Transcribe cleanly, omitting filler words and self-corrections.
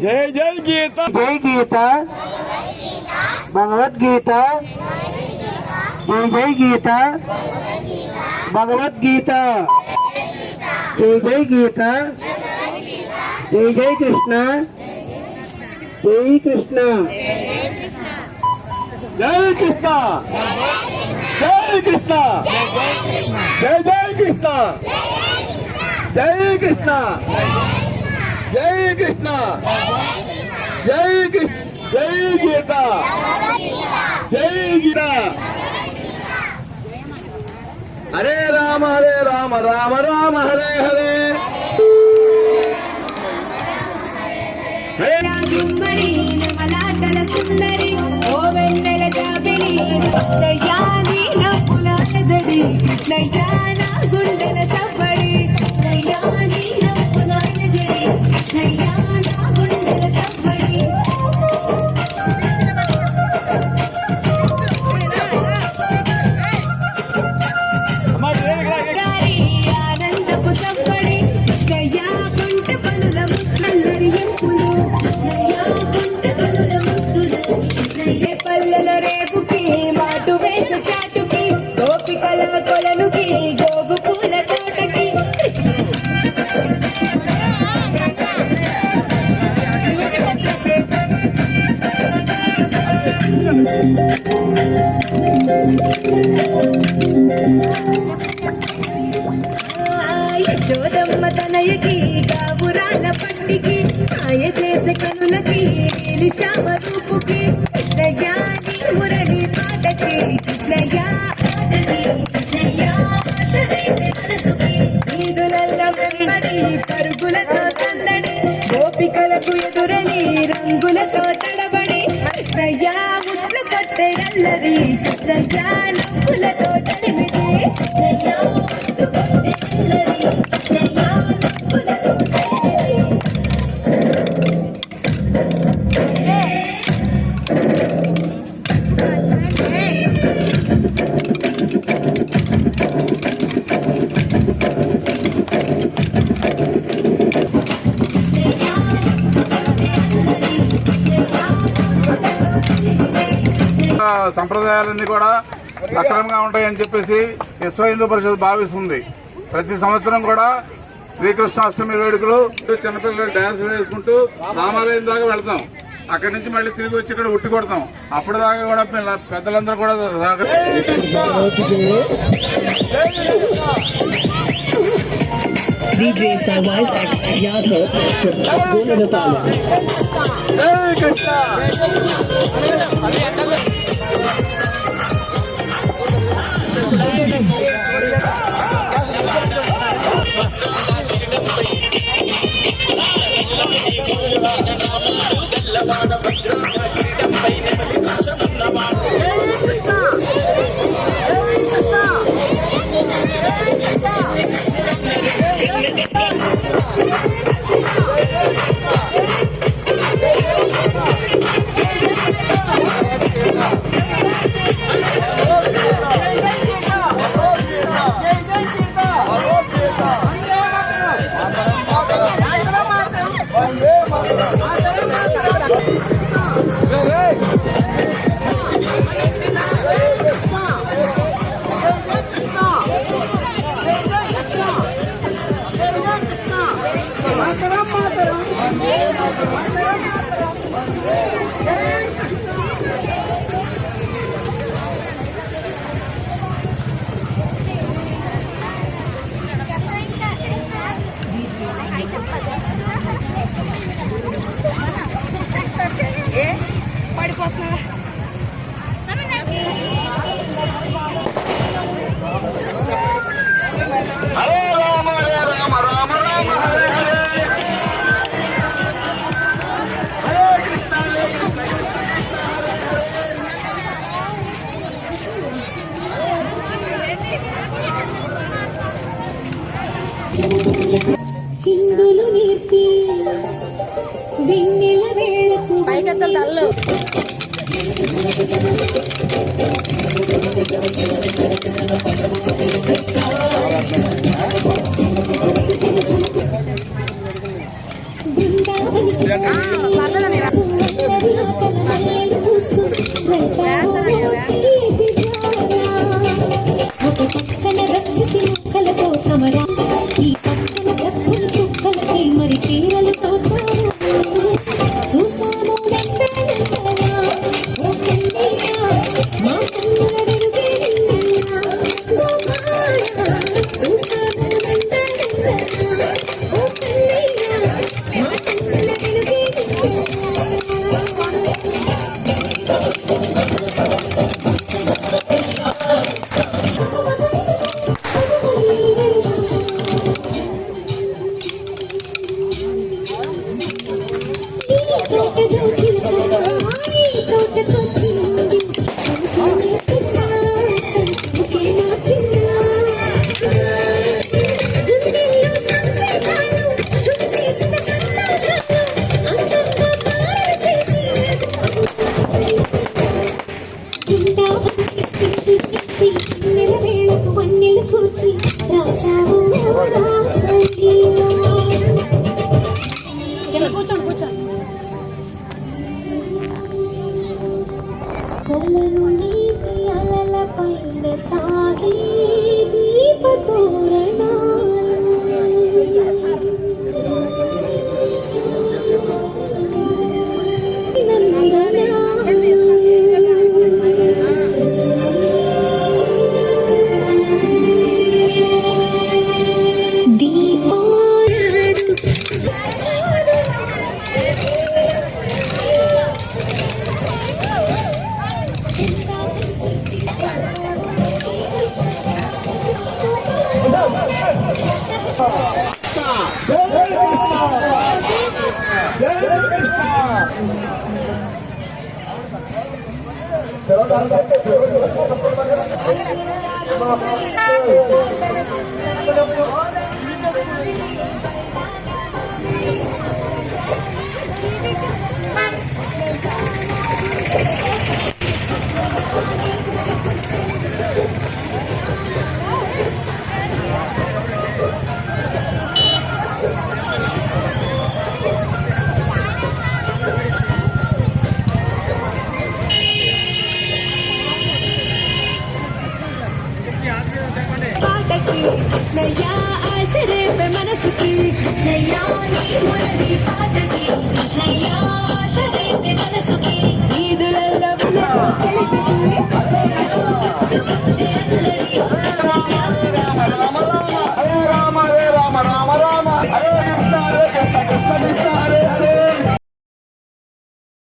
జై జై గీత, జై గీత, భగవద్గీత, జై జై గీత, భగవద్గీత, జై జై గీత, జై జై కృష్ణ, జై కృష్ణ, జై కృష్ణ, జై కృష్ణ, జై జై కృష్ణ, జై కృష్ణ, జై కృష్ణ, జై కృష్ణ, జై గీత, జై గీత. హరే రామ రామ రామ హరే హరే. గుమ్మడి మలాటల సుందరి ఓ వెన్నెల జాబిలి కృష్ణయ్యాని నా పులాల జడి కృష్ణయ్యాన గుండెల సవ్వడి కృష్ణయ్యాని నా పులాల జడి కృష్ణయ్యాన గుండెల సవ్వడి ఆనందపు సవ్వడి కృష్ణయ్య కుంట పనుల ముక్కల్లరి ఎంపులు పల్లెల రేపుకి మాటు వేసు చాటుకి గోపికల కొలనుకి గోగు పూల తోటకి యశోదమ్మ తనయకి గాబురాల పట్టికి ఆయ చేసే కనులకి నీలి శ్యామ రూపుకి కృష్ణయ్యాని మురళి పాటకి కృష్ణయ్య ఆటకి కృష్ణయ్య మనసుకి ఈదులల్ల వెంబడి పరుగులతో తందడి గోపికలకు ఎదురని రంగులతో తడబడి కృష్ణయ్య ముట్లు కొట్టే అల్లరి కృష్ణయ్య నవ్వులతో తడిమిది కృష్ణయ్య ముట్లు కొట్టే అల్లరి కృష్ణయ్య నవ్వులతో తడిమిది. సంప్రదాయాలన్నీ కూడా సక్రమంగా ఉంటాయని చెప్పేసి విశ్వ హిందూ పరిషత్ భావిస్తుంది. ప్రతి సంవత్సరం కూడా శ్రీకృష్ణాష్టమి వేడుకలు చిన్నపిల్లలు డాన్స్ వేసుకుంటూ రామాలయం దాకా వెళ్తాం. అక్కడి నుంచి మళ్ళీ తిరిగి వచ్చి ఇక్కడ ఉట్టి కొడతాం. అప్పటిదాకా కూడా పెద్దలందరూ కూడా DJ Sawais at Yadho from Gunadapala. జై కృష్ణ. చిందులు నీర్తి వెన్నెల వేళకు పైకెత్త తల్లు బృందావన పక్కన రక్తసి ముక్కలతో సమరా ఈ పక్కన రక్తుల చుక్కలకి మరి తీరలు తోచారు చూసాము ఓ కన్నయ్య మా కన్నుల వెలుగే నిన్నయ్య చూసాము ఓ కన్నయ్య మా కన్నుల వెలుగే వన్నెలు కూర్చి రాసావు కళ్ళను నీటి అలల పైన సాగే దీపతోరణాలు పాటకి కృష్ణయ్య ఆశ రేపే మనసుకి కృష్ణయ్య నీ మురళి పాటకి కృష్ణయ్య ఆశ రేపే మనసుకి ఈదులలో కలిపి